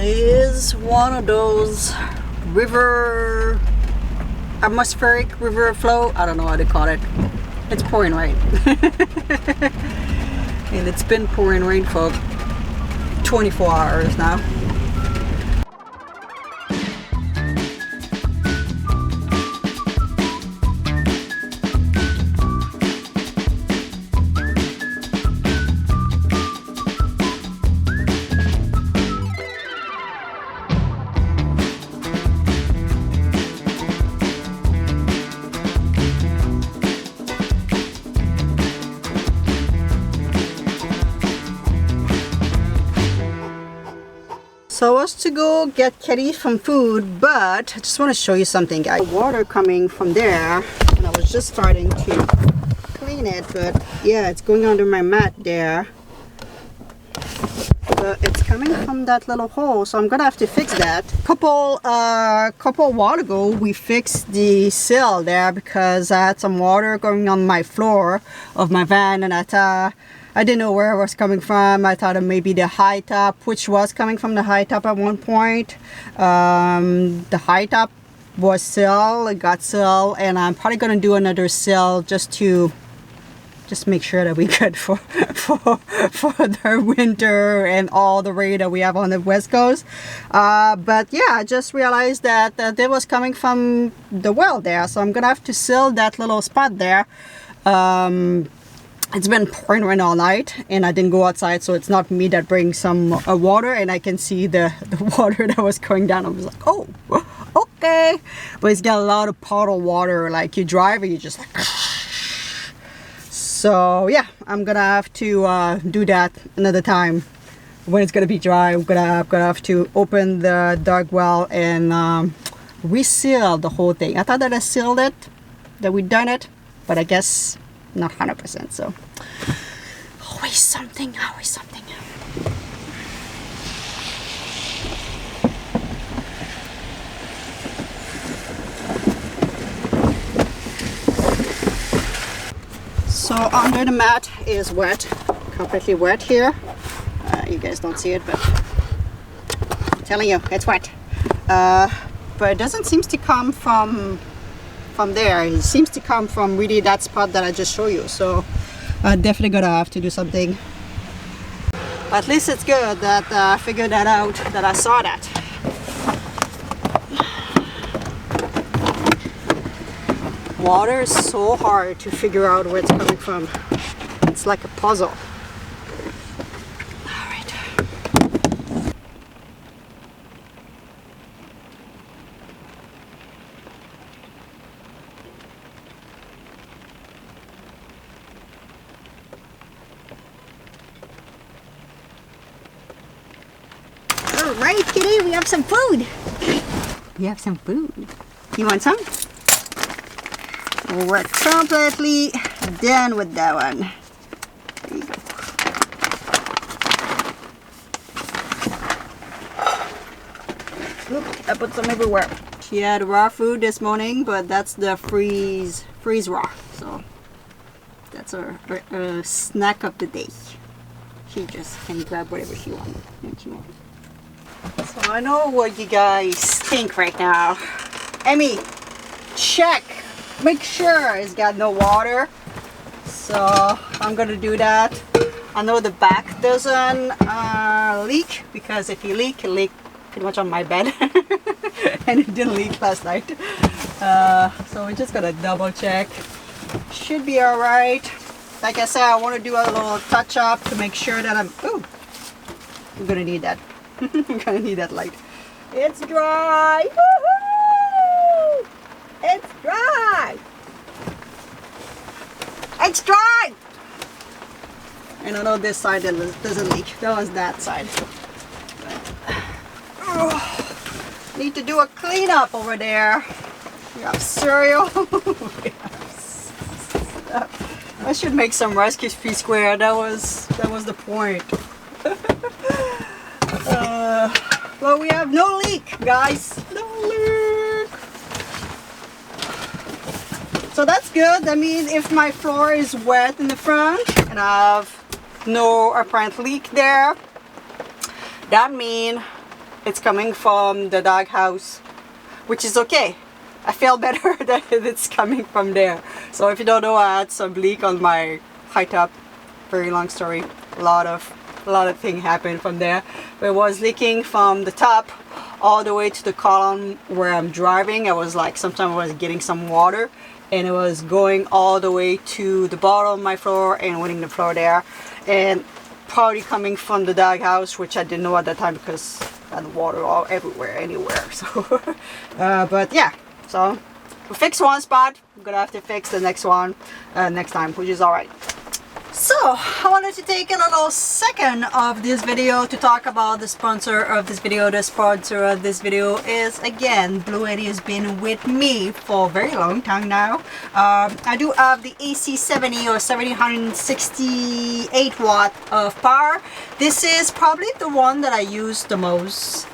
Is one of those atmospheric river flow. I don't know how to call it. It's pouring rain. And it's been pouring rain for 24 hours now. So I was to go get Kitty some food, but I just want to show you something, guys. Water coming from there, and I was just starting to clean it, but yeah, it's going under my mat there. But it's coming from that little hole, so I'm gonna have to fix that. Couple while ago, we fixed the sill there because I had some water going on my floor of my van, and I didn't know where it was coming from. I thought it may be the high top, which was coming from the high top at one point. The high top was sill, it got sill, and I'm probably gonna do another sill just to make sure that we good for the winter and all the rain that we have on the west coast. But yeah, I just realized that it was coming from the well there, so I'm gonna have to seal that little spot there. It's been pouring rain all night, and I didn't go outside, so it's not me that brings some water, and I can see the water that was going down. I was like, oh, okay. But it's got a lot of puddle water, like you drive and you just like. So yeah, I'm gonna have to do that another time when it's gonna be dry. I'm gonna have to open the dog well and reseal the whole thing. I thought that I sealed it, that we done it, but I guess not 100%. So always something. So under the mat is wet, completely wet here. You guys don't see it, but I'm telling you, it's wet. But it doesn't seem to come from there. It seems to come from really that spot that I just showed you. So definitely gonna have to do something. At least it's good that I figured that out, that I saw that. Water is so hard to figure out where it's coming from. It's like a puzzle. All right. All right, Kitty, we have some food. We have some food. You want some? We're completely done with that one. There you go. Oops, I put some everywhere. She had raw food this morning, but that's the freeze raw. So that's her snack of the day. She just can grab whatever she wants. So I know what you guys think right now. Emmy, check. Make sure it's got no water. So I'm gonna do that. I know the back doesn't leak, because if you leak, it leaked pretty much on my bed. And it didn't leak last night. So we're just gonna double check. Should be alright. Like I said, I want to do a little touch up to make sure that I'm gonna need that. I'm gonna need that light. It's dry. Woohoo! It's dry. It's dry. And I know this side doesn't leak. That was that side. Need to do a cleanup over there. We have cereal. I should make some Rice Krispie square. That was the point. But we have no leak, guys. No leak. So that's good. I mean, if my floor is wet in the front and I have no apparent leak there, that means it's coming from the dog house, which is okay. I feel better that it's coming from there. So if you don't know, I had some leak on my high top. Very long story. A lot of things happened from there. But it was leaking from the top all the way to the column where I'm driving. I was like, sometimes I was getting some water, and it was going all the way to the bottom of my floor and winning the floor there. And probably coming from the dog house, which I didn't know at that time because I had water all everywhere, anywhere. So, but yeah. So we fixed one spot. I'm gonna have to fix the next one next time, which is alright. So I wanted to take a little second of this video to talk about the sponsor of this video. The sponsor of this video is, again, Blue Eddy. Has been with me for a very long time now. I do have the AC70 or 768 watt of power. This is probably the one that I use the most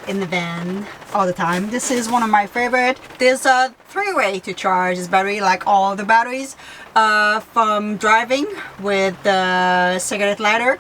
in the van all the time. This is one of my favorite. There's a three-way to charge this battery, like all the batteries, from driving with the cigarette lighter,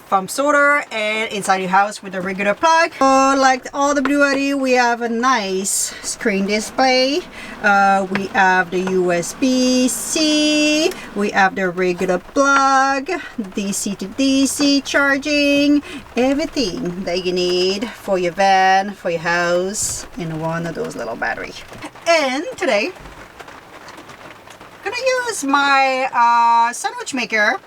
from solar, and inside your house with a regular plug. So like all the Blue Eddy, we have a nice screen display. We have the USB-C, we have the regular plug, DC to DC charging, everything that you need for your van, for your house, in one of those little batteries. And today, I'm gonna use my sandwich maker.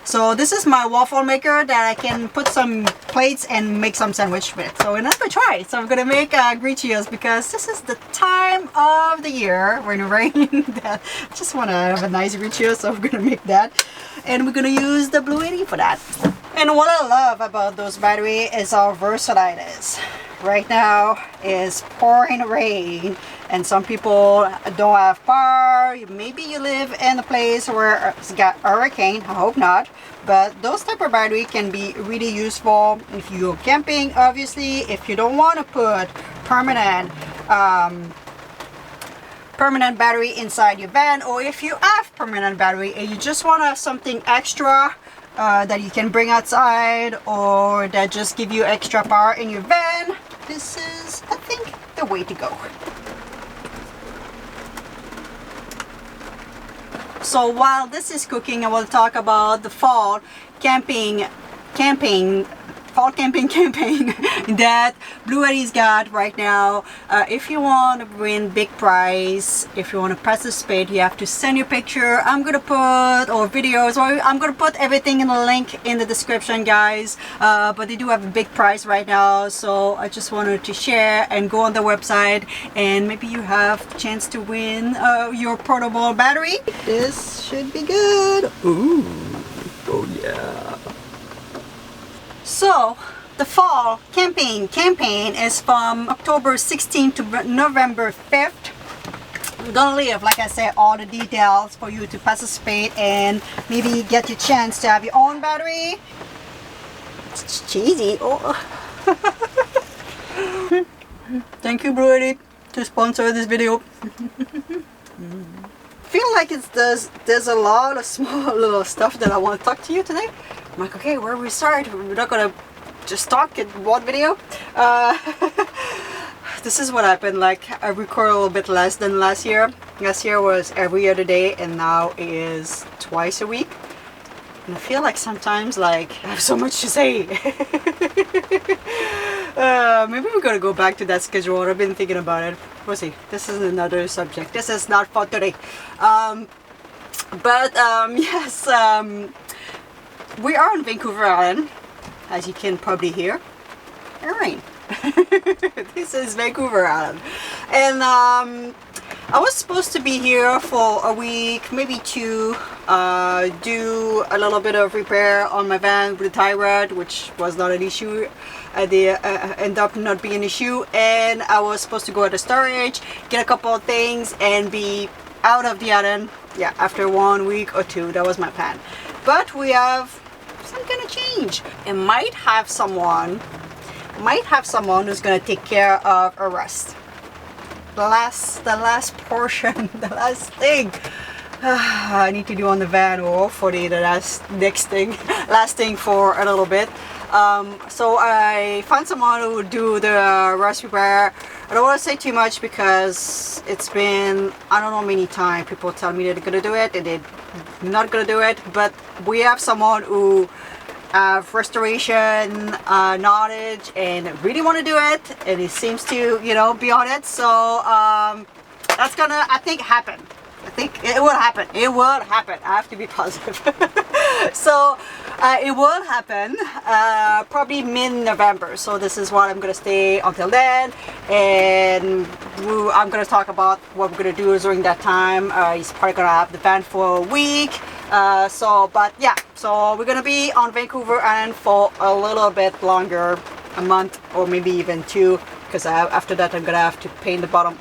So this is my waffle maker that I can put some plates and make some sandwich with. So we're gonna try it. So I'm gonna make green Cheetos because this is the time of the year when it rains that I just wanna have a nice green Cheetos, so I'm gonna make that. And we're gonna use the Blue Eddy for that. And what I love about those batteries is how versatile it is. Right now it's pouring rain, and some people don't have power. Maybe you live in a place where it's got a hurricane. I hope not. But those type of battery can be really useful if you go camping, obviously. If you don't want to put permanent battery inside your van, or if you have permanent battery and you just want to have something extra that you can bring outside, or that just give you extra power in your van, this is, I think, the way to go. So while this is cooking, I will talk about the fall camping campaign that Blue Eddy's got right now. If you want to win big prize, if you want to participate, you have to send your picture. I'm gonna put, or videos, or I'm gonna put everything in the link in the description, guys. But they do have a big prize right now, so I just wanted to share and go on the website, and maybe you have a chance to win your portable battery. This should be good. Ooh, oh yeah. So the fall campaign is from October 16th to November 5th. we're gonna leave, like I said, all the details for you to participate and maybe get your chance to have your own battery. It's cheesy. Oh. Thank you, Brody, to sponsor this video. Feel like there's a lot of small little stuff that I want to talk to you today. I'm like, okay, where we start? We're not gonna just talk in one video. This is what happened. Like, I record a little bit less than last year. Last year was every other day, and now it is twice a week. And I feel like sometimes, like, I have so much to say. Maybe we're gonna go back to that schedule. I've been thinking about it. We'll see. This is another subject. This is not for today. Yes, we are on Vancouver Island, as you can probably hear. It rained. This is Vancouver Island, and I was supposed to be here for a week, maybe two, do a little bit of repair on my van with the tie rod, which was not an issue. They end up not being an issue, and I was supposed to go to storage, get a couple of things, and be out of the island. Yeah, after 1 week or two, that was my plan. But we have some kind of change. It might have someone who's gonna take care of a rust. The last portion, the last thing I need to do on the van, or hopefully the last thing for a little bit. So I found someone who would do the rust repair. I don't want to say too much because it's been, I don't know, many times people tell me they're gonna do it and they're not gonna do it, but we have someone who have restoration knowledge and really want to do it, and he seems to, you know, be on it. So that's gonna, I think, happen. I think it will happen. It will happen. I have to be positive. So it will happen probably mid-November. So this is what I'm gonna stay until then, and I'm gonna talk about what we're gonna do during that time. He's probably gonna have the van for a week. But yeah, so we're gonna be on Vancouver Island for a little bit longer, a month or maybe even two, because after that I'm gonna have to paint the bottom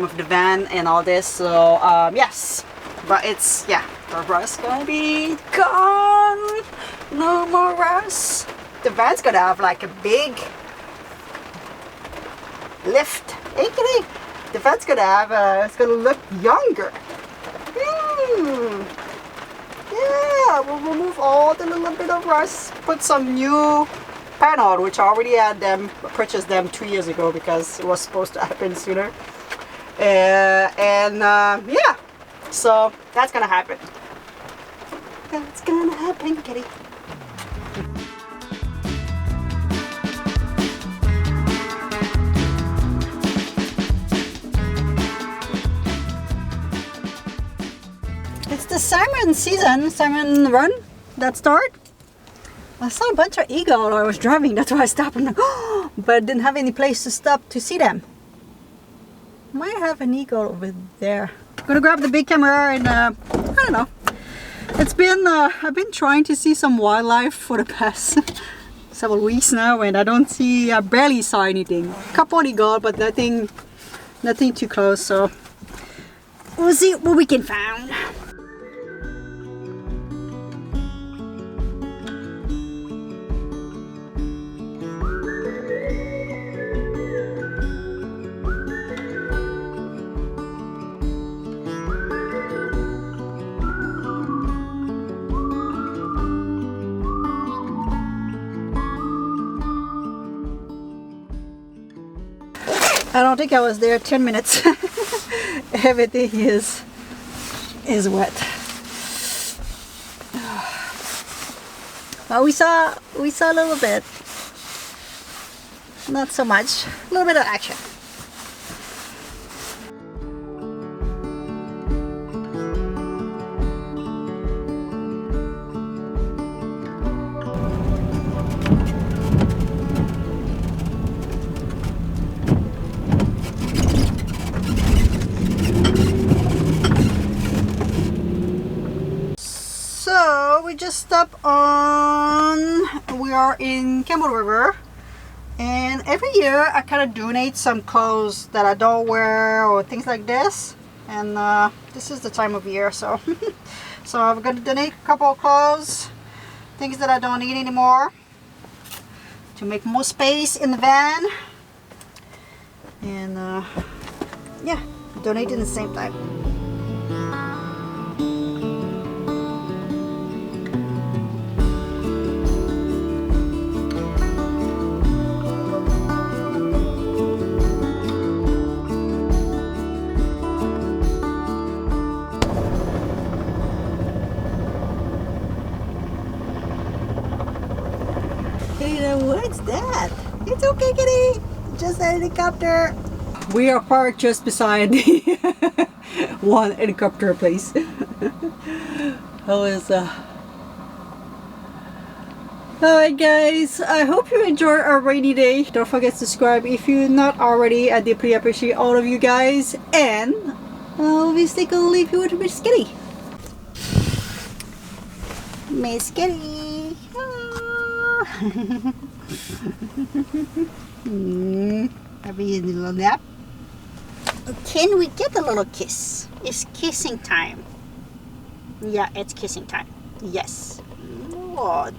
of the van and all this. So yes, but it's, yeah, the rust gonna be gone. No more rust. The van's gonna have like a big lift. The van's gonna have it's gonna look younger. Yeah, we'll remove all the little bit of rust, put some new panel, which I already had them, purchased them 2 years ago because it was supposed to happen sooner. Yeah, so that's gonna happen. That's gonna happen, kitty. It's the salmon season, salmon run that start. I saw a bunch of eagle while I was driving, that's why I stopped, but didn't have any place to stop to see them. Might have an eagle over there. I'm gonna grab the big camera and I don't know. It's been I've been trying to see some wildlife for the past several weeks now, and I barely saw anything. Couple of eagle, but nothing too close. So we'll see what we can find. I don't think I was there 10 minutes. Everything is wet. Well, we saw a little bit. Not so much. A little bit of action. We just stopped on, we are in Campbell River, And every year I kind of donate some clothes that I don't wear or things like this. And this is the time of year, so so I'm going to donate a couple of clothes, things that I don't need anymore, to make more space in the van. And yeah, donate at the same time. Hey, what's that? It's okay, kitty. Just a helicopter. We are parked just beside the one helicopter place. How is Alright guys, I hope you enjoy our rainy day. Don't forget to subscribe if you're not already. I deeply appreciate all of you guys. And obviously gonna leave you with Miss Kitty. Miss Kitty. Having a little nap. Can we get a little kiss? It's kissing time. Yeah, it's kissing time. Yes. Oh,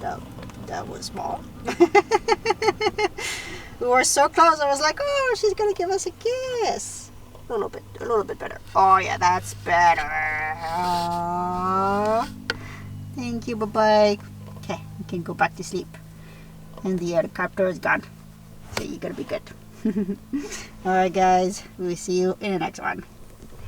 that was small. We were so close. I was like, oh, she's gonna give us a kiss. A little bit better. Oh yeah, that's better. Thank you. Bye bye. Okay, you can go back to sleep. And the helicopter is gone. So you're gonna be good. Alright guys, we'll see you in the next one.